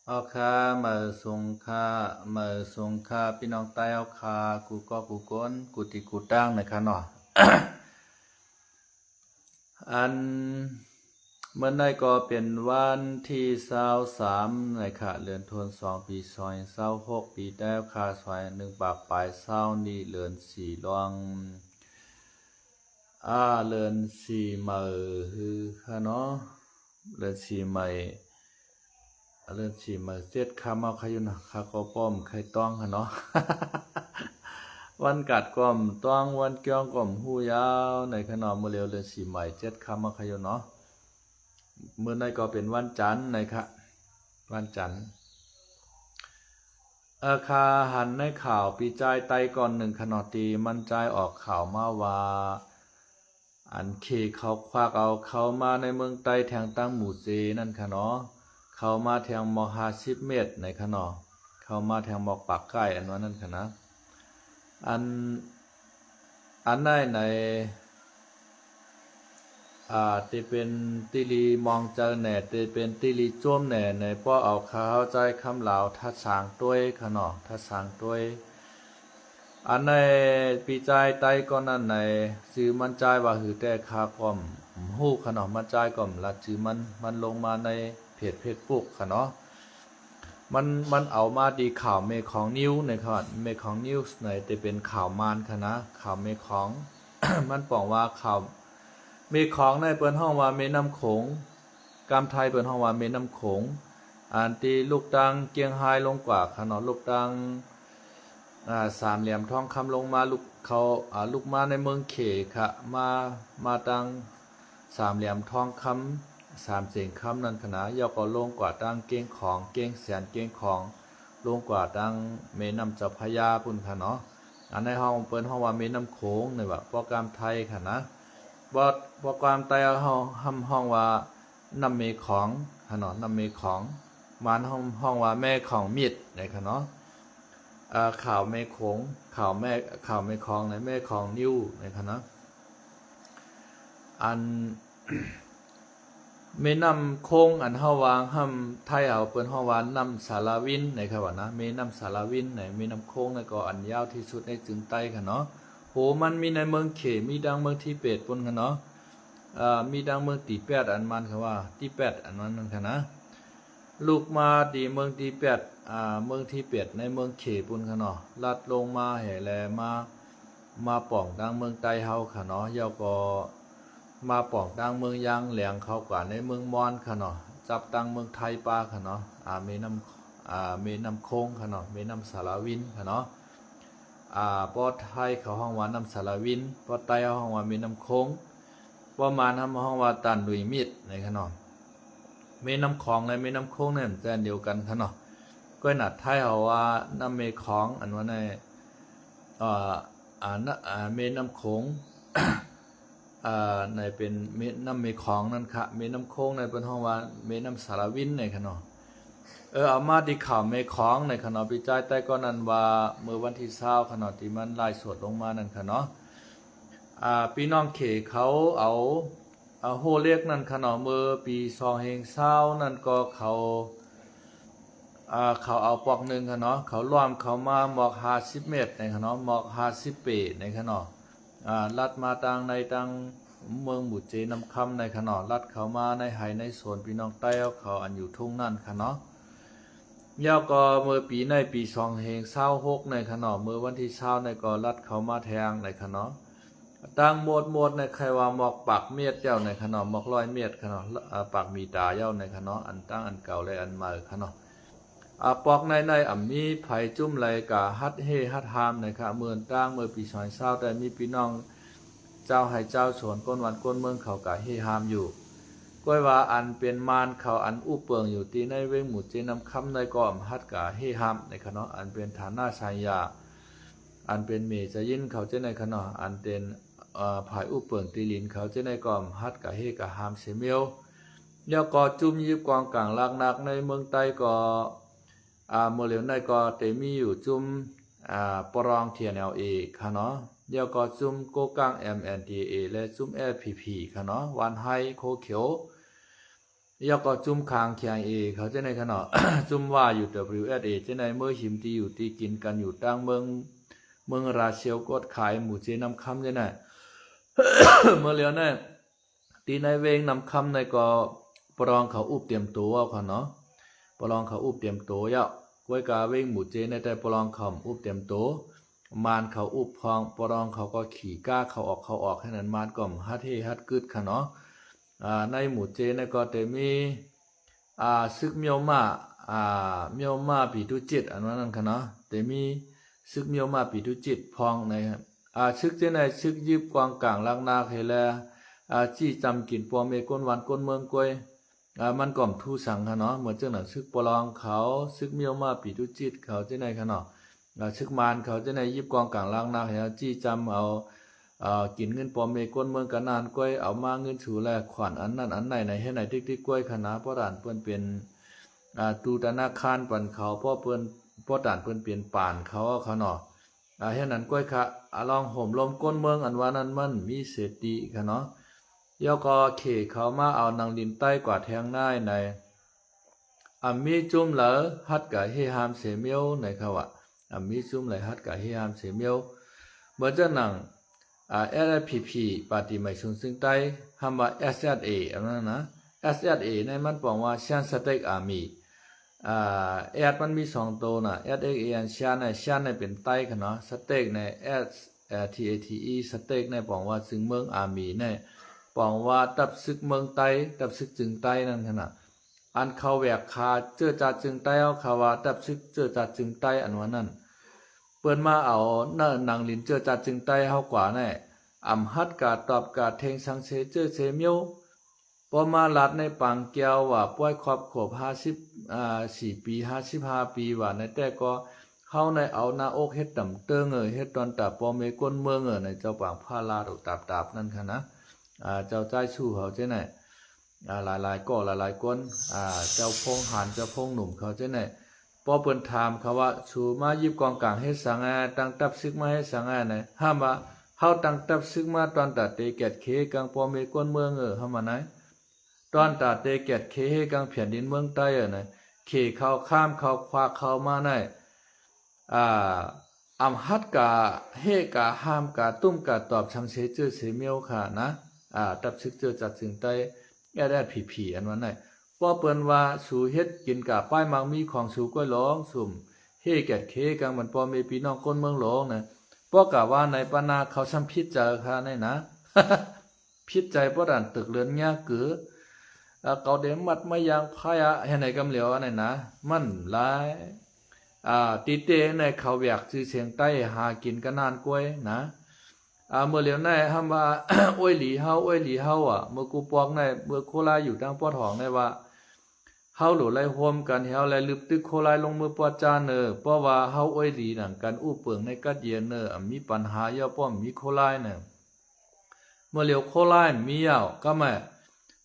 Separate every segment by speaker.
Speaker 1: เอาคามาสงคาพี่น้องใต้เอาคากูก็กูก้นกูติกูตั้งนะคะเนาะ อันเมื่อได้ก็เป็นวันที่23นะคะเดือนธันวาคมปี26ปีแต้วคาซอย1ปากปลาย20นี่เดือน4ลองเดือน4มื้อคือค่ะเนาะเดือน4มื้อเรื่องสีมาเจ็ดคำเอาใครอยู่นะข้าก็ป้อมใครต้องค่ะเนาะ วันกัดก่อมต้องวันเกี่ยวก่อมหูยาวในขนมเมื่อเร็วเดือนสี่ใหม่เจ็ดคำเอาใครอยู่เนาะเมื่อในก็เป็นวันจันทร์นะคะวันจันทร์คาหันในข่าวปีใจไตก่อนหนึ่งขนอตีมันใจออกข่าวมาว่าอันเคเขาควักเอาเขามาในเมืองไต้แทงตั้งหมู่เจนั่นค่ะเนาะเขามาแทงม50 เมตรในขนอเขามาแทงมปากใกล้อันว่านั่นค่ะนะอันในที่เป็นติลีมองเจอแหน่ที่เป็นติลีจ้วมแหน่ในป้อเอาข้าวใจคำเหล่าทัดสางด้วยขนอทัดสางด้วยอันในปีใจไตก็นั่นในซื้อมันใจว่าหือแต่คาก่อมหู้ขนอมันใจก่อมละจือมันลงมาในเพจปุ๊กค่ะเนาะมันเอามาดีข่าวเมของนิวในครับเมของนิวส์ในแต่เป็นข่าวมานค่ะนะข่าวเมของ มันบอกว่าข่าวเมของในเปิ้นห้องว่าเมน้ำโขงกำไทยเปิ้นห้องว่าเมน้ำโขงอันที่ลูกตังเกียงไฮลงกว่าค่ะเนาะลูกตังสามเหลี่ยมทองคำลงมาลูกเขาลูกมาในเมืองเขค่ะมาตังสามเหลี่ยมทองคำสามเสียงคำนั้นขนาดยอก็ลงกว่าตังเก้งของเก้งแสนเก้งของลงกว่าตังเมน้ำเจ้าพระยาปุ่นค่ะเนาะอันในห้องเปิ้นห้องว่าเมน้ำโขงในว่าโปรแกรมไทยค่ะนะโปรแกรมไทยห้องว่าน้ำเมของค่ะเนาะน้ำเมของมันห้องว่าแม่ของมิดในค่ะเนาะข่าวแม่โขงข่าวแม่ของในแม่ของนิ้วในค่ะนะอัน เมน้ำโค้งอันเฮาวางห้ำไทยเอาเปิ้นเฮาวานน้ำสารวินในครับว่านะเมน้ำสารวินในเมน้ำโค้งนั่นก็อันยาวที่สุดในจึงใต้ค่ะเนาะโหมันมีในเมืองเขมีดังเมืองที่เป็ดปุ่นค่ะเนาะมีดังเมืองตีแปดอันมันค่ะว่าที่แปดอันนั้นนั่นค่ะนะลูกมาดีเมืองที่แปดเมืองที่เป็ดในเมืองเขปุ่นค่ะเนาะลัดลงมาแห่แลมาป่องดังเมืองใต้เฮาค่ะเนาะยาวก็มาป่องดังเมืองยางแหลงเขากว่าในเมืองมอนค่ะเนาะจับตังเมืองไทยปาค่ะเนาะเมน้ำโค้งค่ะเนาะเมน้ำสารวินค่ะเนาะปอไทยเขาห้องว่าน้ำสารวินปอไตเขาห้องว่าเมน้ำโค้งประมาณทำห้องว่าตันดุยมิดในค่ะเนาะเมน้ำของในเมน้ำโค้งเนี่ยแต่เดียวกันค่ะเนาะก็หนัดไทยเขาว่าน้ำเมของอันว่าในเมน้ำโขงในเป็นเมน้ำเมของนั่นค่ะเมน้ำโค้งในเป็นห้องว่าเมน้ำสารวินในขนมเอามาดีข่าวเมของในขนมปีใจใต้ก็นั้นว่าเมื่อวันที่20ขนมที่มันไล่สดลงมานั่นค่ะเนาะพี่น้องเขเขาเอาโฮเล็กนั่นขนมเมื่อปี2020นั่นก็เขาเอาปอกหนึ่งค่ะเนาะเขาล้อมเขามาหมอก50 เมตรในขนมหมอก50 เปในขนมลัดมาตังในตังเมืองบุเจน้ำคำในขนอลัดเขามาในไหในสวนพี่น้องใต้เขาอันอยู่ทุ่งนั่นค่ะเนาะยาวก็เมื่อปีในปี2026ในขนอเมื่อวันที่20ในก็ลัดเขามาแทงในขนอตั้งหมดในใครว่าหมอกปากเมียดเจ้าในขนอหมอก100 เมตรขนอปากมีตาเจ้าในขนออันตั้งอันเก่าและอันใหม่ขนอปอกในมีไผ่จุ่มไหลกะฮัดเฮฮัดฮามนะครับเมื่อตั้งเมื่อปี2020แต่มีพี่น้องเจ้าให้เจ้าสวนก้นวันก้นเมืองเขากะเฮฮามอยู่ก้อยว่าอันเป็นมานเขาอันอู้เปิงอยู่ตีในเวงหมู่เจนำคำในก็อมฮัดกะเฮฮามในขณะอันเป็นฐานะชายาอันเป็นเมจะยินเขาเจในขณะอันเป็นผายอู้เปิงตีลินเขาเจในก็อมฮัดกะเฮกะฮามเสมียวเดี๋ยวก็จุ่มยิบกองกลางลากนักในเมืองใต้ก็เมื่อเหลียวในก็เตมีอยู่จุ่มปรองเทียนเอลเอค่ะเนาะเดี๋ยวก็จุ่มโกกัง MNDA และจุ่ม LPP ค่ะเนาะวันไฮโคเขียว ยกก็จุ่มคางเคียงเอเขาจะในขณะ จุ่มว่าอยู่ WSA จะในเมื่อหิมตีอยู่ตีกินกันอยู่ตั้งเมืองราเชียวกดขายหมู่เจนำคำจะไหน เมื่อเลียวเนี่ยตีในเวงนำคำในก็ปรองเขาอุบเตรียมตัวเขาเนาะปรองเขาอุบเตรียมตัวยะไว้กาเวงหมู่เจในแต่ปรองเขาอุบเตรียมตัวมานเขาอุบพองปรองเขาก็ขี่ก้าเขาออกให้นั้นมานก็ฮัดเฮฮัดกึดค่ะเนาะในหมู่เจในก็จะมีซึกเมียวมาปีตุจิตอันนั้นค่ะเนาะแต่มีซึกเมียวมาปีตุจิตพองในซึกเจในซึกยิบกวางกลางลังนาเฮแลจี้จำกินปอเมก้นวันก้นเมืองกวยมันก่อมทูสังค่ะเนาะเหมือนเจ้าหนังซึกปลองเขาซึกเมียวมาปีตุจิตเขาเจในค่ะเนาะซึกมานเขาเจในยิบกวางกลางลังนาเฮจี้จำเอากินเงินปอมเมก้นเมืองกันนานกล้วยเอามาเงินฉูแลขวัญอันนั้นอันไหนในให้ไหนติ๊กกล้วยคณะพ่อด่านเปิ้นเป็นตูธนาคารปันเขาพ่อด่านเปิ้นเปลี่ยนป่านเขาเนาะให้นั้นกล้วยค่ะลองห่มลมก้นเมืองอันว่านั้นมันมีเศรษฐีค่ะเนาะย่อก็เขเขามาเอานางดินใต้กว่าแทงง่ายในมีจุ่มเหลอฮัดกะเฮฮามเสเมียวในเขามีจุ่มเหลอฮัดกะเฮฮามเสเมียวเมื่อเจ้าหนังSFPP ปฏิไม่ชุนซึ่งใต้คำว่า SZA อันนั้นนะ SZA ในมันบอกว่าชันสเต็กอามีมันมี2ตัวนะ SXA ชันในเป็นใต้ค่ะเนาะสเต็กใน STATE สเต็กในบอกว่าซึ่งเมืองอามีในบอกว่าตับซึกเมืองใต้ตับซึกจึงใต้นั่นขนาดอันเขาแหวกคาเจอจัดจึงใต้เอาเขาว่าตับซึกเจอจัดจึงใต้อันว่านั่นเปิ้นมาเอานางลินเจอจัดจึงใต้เฮากว่าแน่ฮัดกาตอบกาเทงสังเสเจอเสเมียวพอมาลัดในปังเกียวว่าป่วยครอบครบ4 ปี55 ปีว่าในแต่ก็เฮาในเอาหน้าอกเฮ็ดต่ำเติงเฮ็ดตอนตาปอเมก้นเมืองในเจ้าปางพาลาดอกตาบนั่นค่ะนะเจ้าใจสู้เขาเจ้าไหนหลายคนเจ้าพงหานเจ้าพงหนุ่มเขาเจ้าไหนพอเปิ้นถามเขาว่าชูมายิบกองกลางเฮ็ดสังตั้งตับซึกมาเฮ็ดสังไหนห้ามว่าเฮาตั้งตับซึกมาตอนตาเตแกดเคกังปอเมก้นเมืองเฮามาไหนตอนตาเตแกดเคเฮกังแผ่นดินเมืองใต้น่ะเคเขาข้ามเขาคว้าเขามาไหนฮัดกาเฮกาห้ามกาตุ้มกาตอบชังเสเจอเสเมียวค่ะนะตับซึกเจอจัดจึงใต้SFPP อันว่าไหนพอเปิ้นว่าสู่เฮ็ดกินกะป้ายมังมีของสู่ก้อยหลองสุ่มเฮแกดเคกังมันปอเมพี่น้องก้นเมืองหลงนะพอกะว่าในปานาเขาซ้ำพิษใจค่ะในนะ พิษใจเพราะด่านตึกเรือนเงี้ยกือเกาเดมัดไม่ยังพายให้ไหนกำเหลียวอันไหนนะมันหลายตีเตในเขาแวกชื่อเสียงใต้หากินกันนานกล้วยนะเมื่อเหลียวในคำว่า อ้วยหลีเฮาเมื่อกูปอกในเมื่อโคลายอยู่ทางปอทองในว่าเฮาหลุไล่โฮมกันเฮาไล่ลึบตึกโคลายลงมือปอจานเพราะว่าเฮาอ้วยหลีนั่นกันอู้เปิงในกัดเย็นมีปัญหาย่อป้อมมีโคลายเมื่อเหลียวโคลายมียาวก็ไม่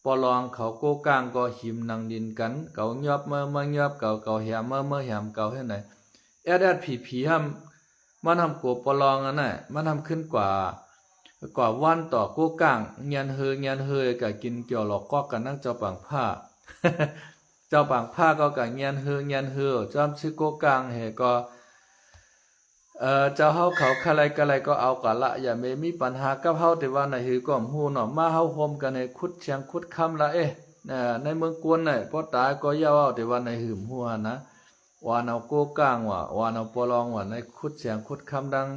Speaker 1: ปอลองเขาโกกลางก็หิมนังดินกันเก่ายอบเมื่อยอบเก่าแหมเมื่อแหมเก่าให้ไหนSFPPห้ามมันทำกบปลองอันน่ะมันทำขึ้นกว่าวันต่อโกกลางเงียนเฮยกับกินเกี่ยวหลอกก็กันนั่งเจ้าปังผ้า เจ้าปังผ้าก็กับเงียนเฮยจอมชื่อโกกลางเฮก็เจ้าเฮาเขาอะไรก็เอากะละอย่ามีปัญหากับเฮาแต่ว่าในหือก็ฮู้เนาะมาเฮาโฮมกันในคุดเชียงคุดคำละในเมืองกวนน่ะพอตายก็ย่าเอาแต่ว่าในหืมฮู้นะว่าเอาโกกลางว่าเอาปลองว่าในคุดเสียงคุดคำดัง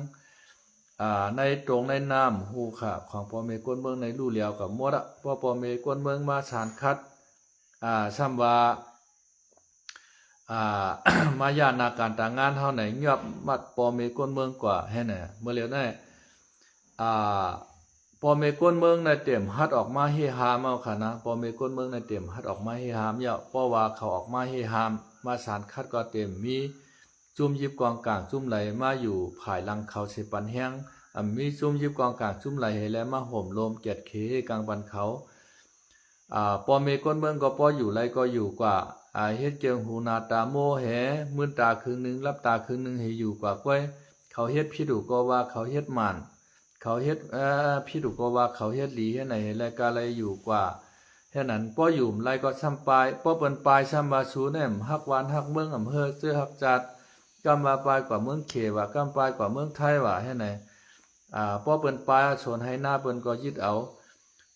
Speaker 1: ในตรงในน้ำฮูค่ะของปอเมก้นเมืองในลู่เลียวกับมดปอเมก้นเมืองมาสารคัดซ้ำว่า มายานาการต่างงานเท่าไหนเงียบมัดปอเมก้นเมืองกว่าให้เนี่ยเมื่อเร็วได้ปอเมก้นเมืองในเต็มฮัดออกมาเฮฮามเอาค่ะนะปอเมก้นเมืองในเต็มฮัดออกมาเฮฮามเยอะเพราะว่าเขาออกมาเฮฮามมาสารคัดก็เต็มมีจุ่มยิบกองกลางจุ่มไหลมาอยู่ภายหลังเขาเสปันแห้งมีจุ่มยิบกองกลางจุ่มไหลให้แล้วมาห่มลมเกียดเคกลางบันเขาปอเมก้นเมืองก็ปออยู่ไรก็อยู่กว่าเฮ็ดเจียงหูนาตาโมแหมื่นตาครึ่งนึงรับตาครึ่งนึงให้อยู่กว่าก้อยเขาเฮ็ดพี่ดูก็ว่าเขาเฮ็ดมันเขาเฮ็ดพี่ดูก็ว่าเขาเฮ็ดหลีให้ไหนและกะไรอยู่กว่า แค่นั้นป้ออยู่ไรก็ซ้ำปลายป้อเปิ้นปลายซ้ำบาชูแนมฮักหวานฮักเมืองอำเภอเสื้อฮักจัดกำมาปลายกว่าเมืองเขว่ากำปลายกว่าเมืองไทยว่าแค่ไหนป้อเปิ้นปลายชนให้หน้าเปิ้นก็ยึดเอา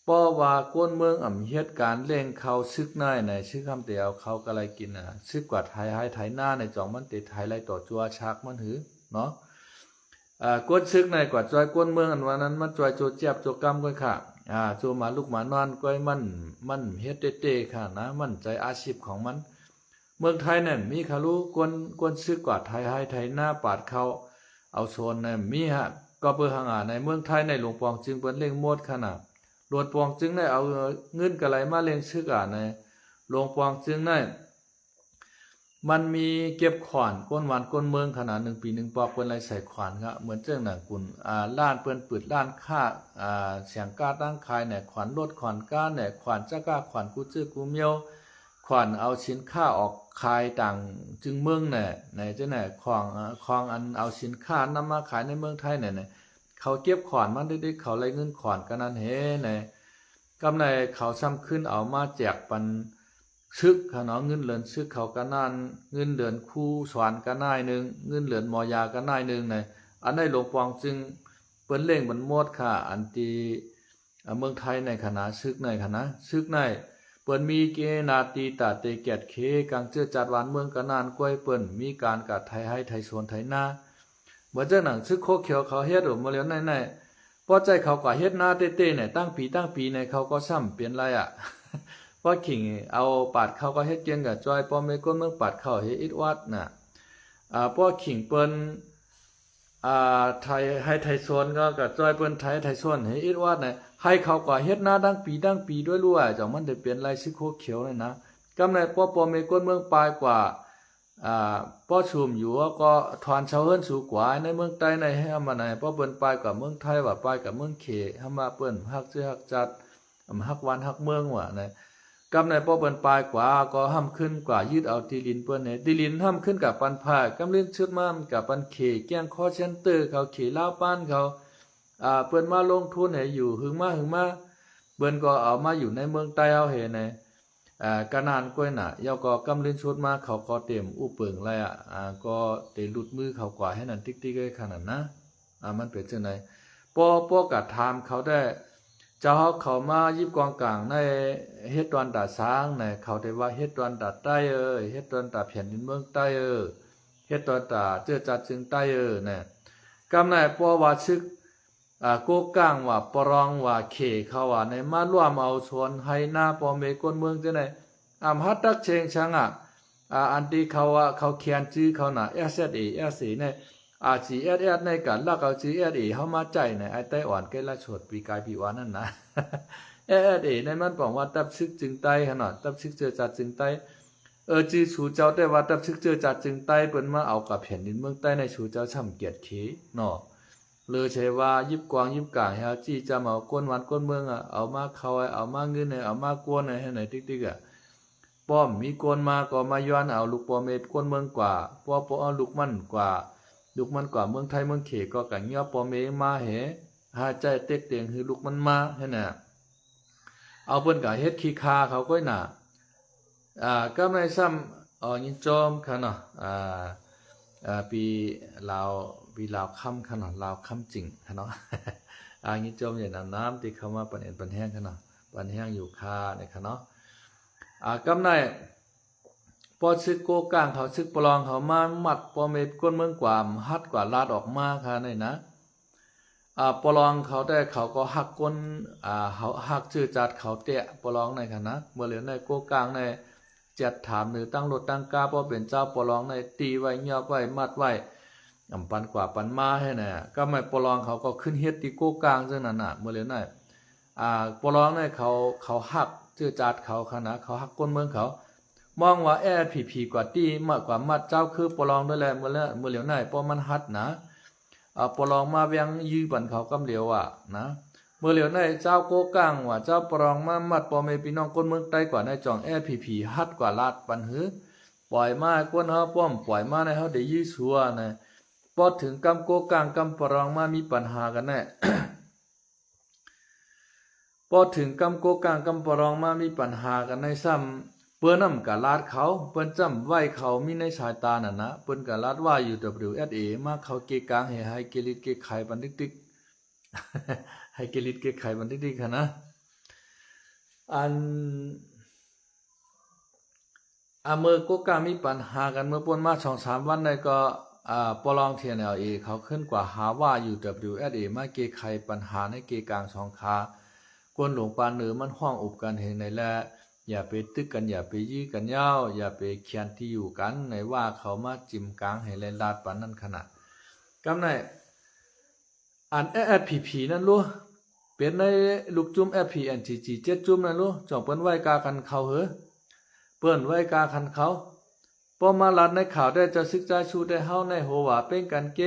Speaker 1: ป้อว่าก้นเมืองอ่ำเฮ็ดการเล่งเขาซึกน้อยในซึกคำเตียวเขาก็ไรกินซึกกว่าไทยให้ไทยหน้าในจ่องมันติดไทยไรต่อจัวชักมันหือเนาะก้นซึกในกว่าจอยก้นเมืองอันวันนั้นมันจอยโจเจ็บโจกำก้อยค่ะโจมาลูกหมานอนก้อยมันเฮ็ดเต้ๆค่ะนะมันใจอาชีพของมันเมืองไทยเนี่ยมีคารู้ก้นซึกกว่าไทยให้ไทยหน้าปาดเขาเอาโซนเนี่ยมีฮะก็เปิดหางในเมืองไทยในหลวงปองจึงเปิ้นเล่งหมดขนาดหลวงปองจึงได้เอาเงินกะไรมาเล่งซึกในหลวงปองจึงได้มันมีเก็บขวานก้นหวานก้นเมืองขนาด1 ปี 1 ปอกเปิ้นไรใส่ขวานครับเหมือนเจ้าหนังกุนล้านเปิ้นปืดล้านค่าเสียงก้าตั้งคายเนี่ยขวานรถขวานก้าเนี่ยขวานจักก้าขวานกูจื้อกูเมียวขวานเอาสินค้าออกขายต่างจึงเมืองเนี่ยในเจ้าเนี่ยของอันเอาสินค้านำมาขายในเมืองไทยเนี่ยเขาเก็บขวานมันได้เขาไรเงินขวานกันนั้นเฮ้เนี่ยกำไรเขาซ้ำขึ้นเอามาแจกปันซึกค่ะเนาะเงินเหรียญซึกเขากันนั่นเงินเหรียญคู่สวรรค์กันนายนึงเงินเหรียญมอยากันนายนึงเนี่ยอันในหลวงปองจึงเปิ้นเล่งมันหมดค่ะอันตีเมืองไทยในคณะซึกในคณะซึกในเปิ้นมีเกนาตีตาเตแกดเคกังเจือจัดวันเมืองกันนานกล้วยเปิ้นมีการกัดไทยให้ไทยสวนไทยนาเมื่อเจ้าหนังซึกโคเขียวเขาเฮ็ดออกมาแล้วในพอใจเขาก็เฮ็ดหน้าเต้ๆเนี่ยตั้งปีในเขาก็ซ้ำเปลี่ยนไรพอขิงเอาปาดเขาก็เฮ็ดเกียงกับจอยป้อมเมก้นเมืองปาดเขาเฮ็ดอิดวัดน่ะพอขิงเปิ้นไทยให้ไทยโซนก็กับจอยเปิ้นไทยโซนเฮ็ดอิดวัดน่ะให้เขาก็เฮ็ดหน้าดังปีด้วยรู้จังมันได้เปลี่ยนไรซึกโคเขียวเลยนะกำในป้อมเมก้นเมืองปลายกว่าป้อชุมอยู่ก็ทอนชาวเฮิรนสูกว่าในเมืองใต้ในให้มาไหนป้อเปิ้นปลายกับเมืองไทยว่าปลายกับเมืองเขให้มาเปิ้นฮักชื่อฮักจัดฮักวันฮักเมืองว่านะกำในป้อเปิ้นปลายกว่าก็ห้ามขึ้นกว่ายืดเอาตีลินเปิ้นเนี่ยตีลินห้ามขึ้นกับปันผ้ากำลิ้นชุดมากับปันเขแก้งคอเซ็นเตอร์เขาเขลาวป้านเขาเปิ้นมาลงทุนให้อยู่หึงมาเปิ้นก็เอามาอยู่ในเมืองใต้เอาเห็นกะนานก้อยน่ะยอก็กำลิ้นชุดมาเขาก็เต็มอู้เปิงไรก็เตหลุดมือเขากว่าให้นั่นติ๊กๆได้ขนาดนะมันเป็นจังได๋ป้อกัดถามเขาได้เจ้าเขามายิบกองกลางในเฮ็ดตอนตาช้างในเขาได้ว่าเฮ็ดตอนตาใต้เฮ็ดตอนตาแผ่นดินเมืองใต้เฮ็ดตอนตาเจือจัดจึงใต้เนี่ยกำในป้อว่าซึกโกก้างว่าปรองว่าเขเขาว่าในมาร่วมเอาชวนให้หน้าป้อเมก้นเมืองจังได๋ฮัดตักเชงชังอันที่เขาว่าเขาเขียนชื่อเขาน่ะ SSA เนี่ยGSS ในการลักเอา GSA เฮามาใจในไอ้ไต้หวันแกละชดปีกายปีวานั่นนะ SSA ในมันบอกว่าตับซึกจึงใต้ขนาดตับซึกเจอจัดจึงใต้จีชูเจ้าได้ว่าตับซึกเจอจัดจึงใต้เปิ้นมาเอากับแผ่นดินเมืองใต้ในชูเจ้าช่ำเกียรติเขเนาะเลยใช่ว่ายิบกวางยิบกลางเฮาจี้จะเอาก้นวันก้นเมืองเอามาเข้าเอามาเงินเอามากวนให้ไหนติ๊กป้อมมีกวนมาก็มาย้อนเอาลูกป้อมเม็ดก้นเมืองกว่าป้อเอาลูกมันกว่าลูกมันกว่าเมืองไทยเมืองเขก็กังเงียบป้อมเมมาเหหาใจเต็กเตียงคือลูกมันมาให้น่ะเอาเปิ้นก็เฮ็ดขี้คาเขาก็น่ะก็ไม่ซ้ำยินจอมค่ะเนาะปีลาวค่ำค่ะเนาะลาวค่ำจริงค่ะเนาะยินจอมอย่างน้ำที่เข้ามาปันเอ็นปันแห้งค่ะเนาะปันแห้งอยู่คาเนี่ยค่ะเนาะกำในพอซึกโกก้างเขาซึกปลองเขามามัดปอเม็ดก้นเมืองกว่าฮัดกว่าลาดออกมาค่ะนี่นะปลองเขาได้เขาก็หักก้นเขาหักชื่อจัดเขาเตะปลองในค่ะนะเมื่อเหลือในโกก้างในจัดถามหรือตั้งรถตั้งกาพอเป็นเจ้าปลองในตีไว้เงียบไว้มัดไว้ปันกว่าปันมาให้น่ะก็ไม่ปลองเขาก็ขึ้นเฮ็ดที่โกก้างจังนั้นน่ะเมื่อเหลือในปลองในเขาหักชื่อจัดเขาค่ะนะเขาหักก้นเมืองเขามองว่าผีกว่าตีมากกว่ามัดเจ้าคือปลองด้วยแหละเมื่อเหลียวไหนพอมันฮัดนะปลองมาเวียงยื้อบันเขากำเหลียวนะเมื่อเหลียวไหนเจ้าโกก้างว่าเจ้าปลองมามัดปอเมพี่น้องก้นเมืองใต้กว่าในจ่องผีฮัดกว่าลาดปันหือปล่อยมาก้นเฮาป้อมปล่อยมาในเฮาได้ยื้อชัวนะพอถึงกำโกก้างกำปลองมามีปัญหากันแน่ พ พอถึงกำโกกลางกำปรองมามีปัญหากันในซ้ำเปิ้นนำกะลาดเขาเปิ้นจำไว้เขามีในสายตาน่ะนะเปิ้นกะลาดว่าอยู่ WSA มาเขาเกกลางให้เกลิดเกไขบันติ๊กๆ ให้เกลิดเกไขบันติ๊กๆค่ะนะอันเมื่อโกกลางมีปัญหากันเมื่อป่นมา2-3วันได้ก็ปลอง TNLA เขาขึ้นกว่าหาว่าอยู่ WSA มาเกไขปัญหาในเกกลาง2ขากวนหลวงปานเหนือมันห้องอุบกันเห็นในแลอย่าไปตึกกันอย่าไปยื้อกันยาวอย่าไปเขียนที่อยู่กันในว่าเขามาจิ้มกลางให้แลลาดปานนั้นขนาดกำในอัน SPP นั่นรู้เป็นในลูกจุ่ม FPNGG 7จุ่มนั่นรู้จ่องเปิ้นไว้กากันเขาเหอเปิ้นไว้กาคันเขาพอมาลัดในข่าวได้จะศึกษาชูได้เฮาในโหว่าเป็นกันเก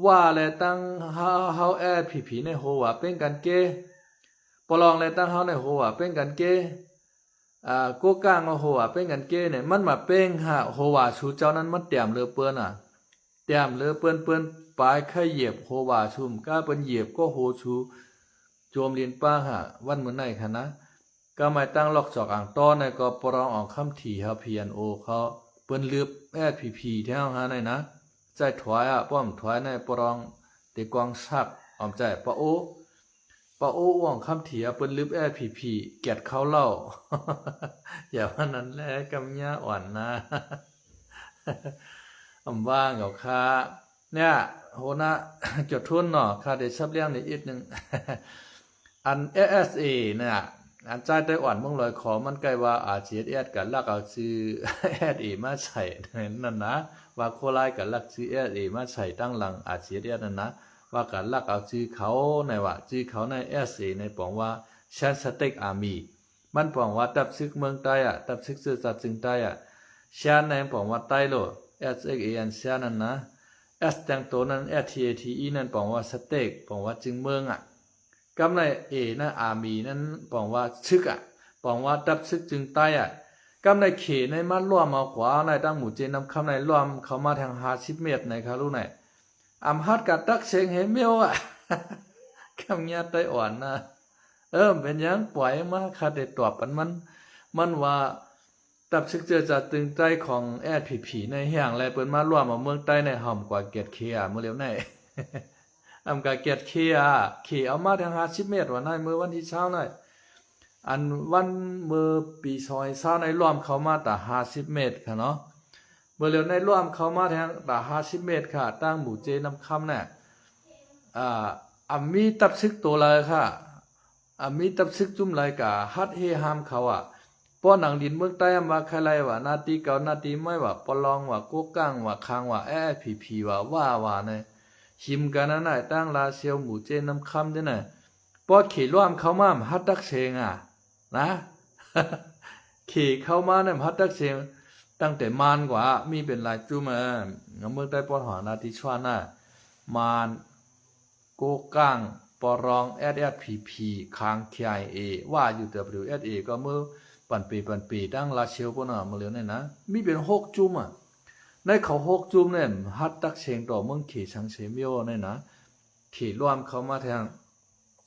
Speaker 1: ว่าแลตั้งเฮาFPP ในโหว่าเป็นกันเกปลองแลตั้งเฮาในโหว่าเป็นกันเกโกกลางโหว่าเป็นกันเกเนี่ยมันมาเป็นหาโหว่าชูเจ้านั้นมันเตรียมเลือเปิ้นเตรียมเลือเปิ้นปลายไข่เหยียบโหว่าชุมก้าเปิ้นเหยียบก็โหชูโจมเรียนป้าวันมื้อไหนคะนะก็ไม่ตั้งล็อกจอกอ่างต้อในก็ปรองออกคำถี่PNO เขาเปิ้นลืบFPP แท้หาในนะใจถอยป้อมถอยในปรองติกวางชักออมใจปะโอว่องคำถี่เปิ้นลืบFPP เกียดเขาเล่า อย่าว่านั้นแลกำญาอ่อนนะว่างเหรอคะเนี่ยโหนะจดทุนเนาะค่ะได้ซับเลี้ยงนิดนึง อัน SSA เนี่ยอันใจไต้หวันเมืองลอยขอมันใกล้ว่า RCS กันลักเอาชื่อ SSA มาใส่นั่นนะว่าโคไลกันลักชื่อ SSA มาใส่ตั้งหลัง RCS นั่นนะว่ากันลักเอาชื่อเขาในว่าชื่อเขาใน SSA ในปองว่าชันสเต็กอาร์มี่มันปองว่าตับซึกเมืองใต้ตับซึกซื่อสัตย์จึงใต้ชันในปองว่าใต้โล SSA ชันนั่นนะS แต่งตัวนั้น STATE นั่นปองว่าสเต็กปองว่าจึงเมืองกำในเอนะอามีนั้นปองว่าชึกปองว่าดับชึกจึงใต้กำในเขในมาร่วมเอาขวาในตั้งหมู่เจนำคำในร่วมเขามาทาง50 เมตรในครับรู้ไหนฮัดกัดตักเชงเฮเมียวคำเงียไต้อ่อนนะเป็นยังปล่อยมาคาเดตอบมันว่าดับชึกเจอจากตึงใต้ของSPPในเฮียงไรเปิ้นมาร่วมเอาเมืองใต้ในห่อมกว่าเกียรติเคียเมื่อเร็วไหนกะเกียรติเคียเอามาทาง50 เมตรวันนั้นเมื่อวันที่เช้าหน่อยอันวันเมื่อปีซอยเช้าในร่วมเขามาแต่50 เมตรค่ะเนาะเมื่อเร็วในร่วมเขามาทางแต่50 เมตรค่ะตั้งหมู่เจนำคำเนี่ยมีตับซึกตัวเลยค่ะมีตับซึกจุ่มเลยกะฮัดเฮฮามเขาป้อหนังดินเมืองใต้มาใครไรว่านาทีเก่านาทีไม่ว่าปลองว่าโกก้างว่าคางว่าFPPว่าเนี่ยหิมกันนั่นตั้งลาเซียวหมู่เจนน้ำคำด้วยน่ะป้อขี่ร่วมเข้ามาฮัดดักเชงนะขี่เข้ามาเนี่ยฮัดดักเชงตั้งแต่มานกว่ามีเป็นลายจุ่มเมืองใต้ป้อหอนาทีชวนมานโกก้างปลองSSPP คาง KIA ว่าอยู่ WSA ก็เมื่อปันปีตั้งลาเชียวปนมาเร็วเนี่ยนะมีเป็น6 จุ่มในเขา6 จุ่มเนี่ยฮัดตักเชงต่อเมืองขี่ชังเชมิโอเนี่ยนะขี่ร่วมเขามาทาง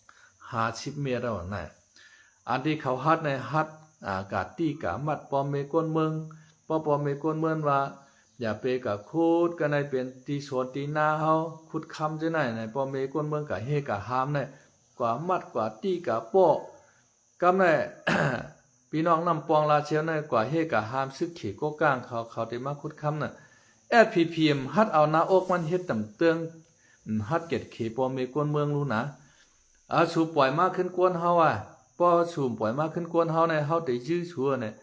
Speaker 1: 50 เมตรแล้วนะอันที่เขาฮัดในฮัดกาตี้กามัดปอมเมกวนเมืองปอมเมกวนเมืองว่าอย่าไปกับคูดกันในเป็นตีสวนตีนาเฮาคุดคำจะไหนในปอมเมกวนเมืองกับเฮกับฮามเนี่ยกว่ามัดกว่าตี้กับโป้ก็แม่ พี่น้องนำปองลาเชียวในกว่าเฮกะหามซึกขี่โกก้างเขาได้มาคุดคำน่ะFPPM ฮัดเอาหน้าอกมันเฮ็ดต่ำเตืองฮัดเก็ดขี่ปอมเมกวนเมืองรู้นะสูบปล่อยมากขึ้นกวนเฮาป้อสูบปล่อยมากขึ้นกวนเฮาในเฮาได้ยื้อชัวเนี่ย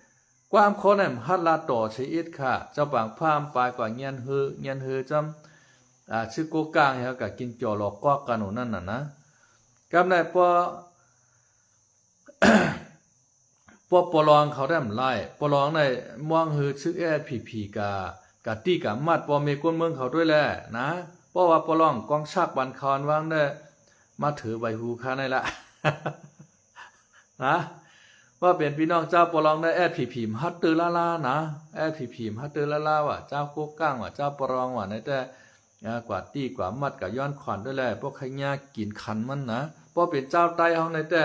Speaker 1: ความคนเนี่ยฮัดลาต่อใช้อิดค่ะเจ้าบางพามปลายกว่าเงียนเฮอจำชื่อโกก้างเฮาก็กินจ่อหลอกกอกกันนั่นน่ะนะกำได้ป้อ พวกปลองเขาได้มไล่ปลองในมองหือชื่อFPPกะตี้กะมัดปอเมกวนเมืองเขาด้วยแหละนะเพราะว่าปลองกองชักบันคอนวางได้มาถือใบหูค้าในละ นะว่าเป็นพี่น้องเจ้าปลองได้FPPฮัตเตอร์ลานะFPPฮัตเตอร์ลาว่าเจ้าโกก้างว่าเจ้าปลองว่าในแต่กว่าตี้กว่ามัดกะย้อนขวัญด้วยแหละพวกขยะกินคันมันนะ พอเป็นเจ้าไต้เฮาในแต่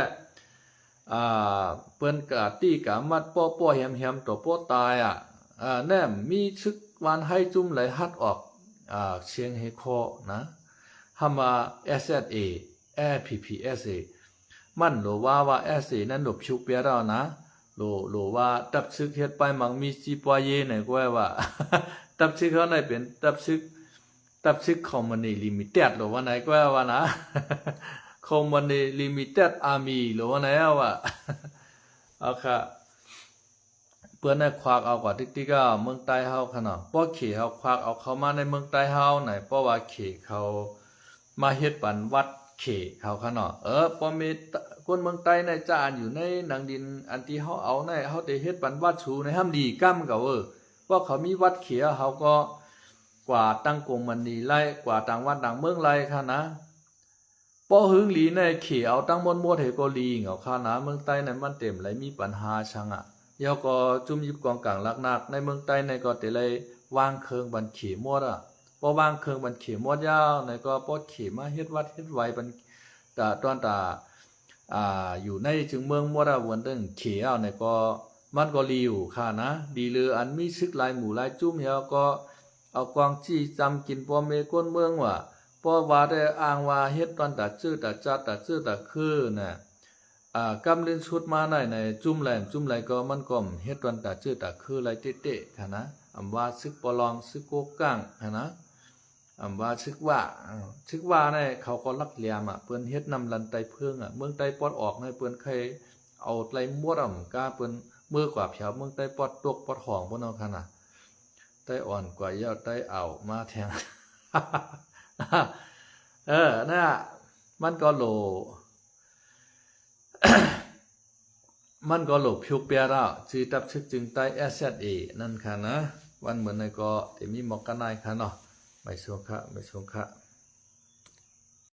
Speaker 1: เปิ้นกะตี้กะมัดป้อแฮมๆตัวป้อตายแน่มีชึกวันให้จุ่มไหลฮัดออกเชียงเฮคอนะหามา SSA APPSA มันโลว่า SA นั้นหลบชุกเปียเรานะโลว่าตับชึกเฮ็ดไปมังมีจีปอยเยไหนก็ว่า ตับชึกเขาไหนเป็นตับชึกคอมมานีลิมิเต็ดหรือว่าไหนก็ว่านะ คอมมานีลิมิเต็ดอาร์มีหรือว่าไหนว่า เอาค่ะเพื่อนได้ควักเอากว่าติ๊กๆก็เมืองใต้เฮาขนาดป้อเขเฮาควักเอาเข้ามาในเมืองใต้เฮาไหนป้อว่าเขเขามาเฮ็ดปันวัดเขเขาขนาดป้อมีคนเมืองใต้ในจานอยู่ในหนังดินอันที่เฮาเอาในเฮาได้เฮ็ดปันวัดชูในห้ามดีกั้มก็ว่าเขามีวัดเขเฮาก็กว่าตั้งกงมันนีไล่กว่าต่างวัดต่างเมืองไล่ค่ะนะป้อหึงหลีในเขเอาตั้งมดเฮก็ลีเหงาค่ะนะเมืองใต้ในมันเต็มไหลมีปัญหาชังยาวก็จุ่มยิบกองกลางลักนักในเมืองใต้ในก็แต่เลยวางเคืองบันเขมดพอวางเคืองบันเขมดยาวในก็ป้อเขมาเฮ็ดวัดเฮ็ดไว้บันตอนอยู่ในจึงเมืองมดวันตึงเขเอาในก็มันก็ลีอยู่ค่ะนะดีเลยอันมีซึกลายหมู่ลายจุ่มยาวก็เอากวางจี้จำกินป้อเมก้นเมืองว่าป้อว่าได้อ้างว่าเฮ็ดตอนตัดชื่อตัดจัดตัดชื่อตัดคือน่ะกำเล่นชุดมาในจุ่มไหลก็มันก็เฮ็ดวันตัดชื่อตัดคือไรเตะๆค่ะนะอำว่าซึกปลองซึกโกกังค่ะนะอำว่าซึกว่าในเขาก็ลักเหลี่ยมเปิ้นเฮ็ดนำลันไตเพิ่งเมืองไตปอดออกในเปิ้นเคยเอาไตมวดกาเปิ้นมือกว่าเผียวเมืองไตปอดตกปอดหองพวกนั้นค่ะนะไตอ่อนกว่ายอดไตเอามาแทง น่ะมันก็โล มันก็หลบพิวเปียระจีตับชึกจึงใต้ SSA นั่นค่ะนะวันเหมือนในก็ที่มีหมอกกันนายค่ะเนาะไม่ชงค่ะ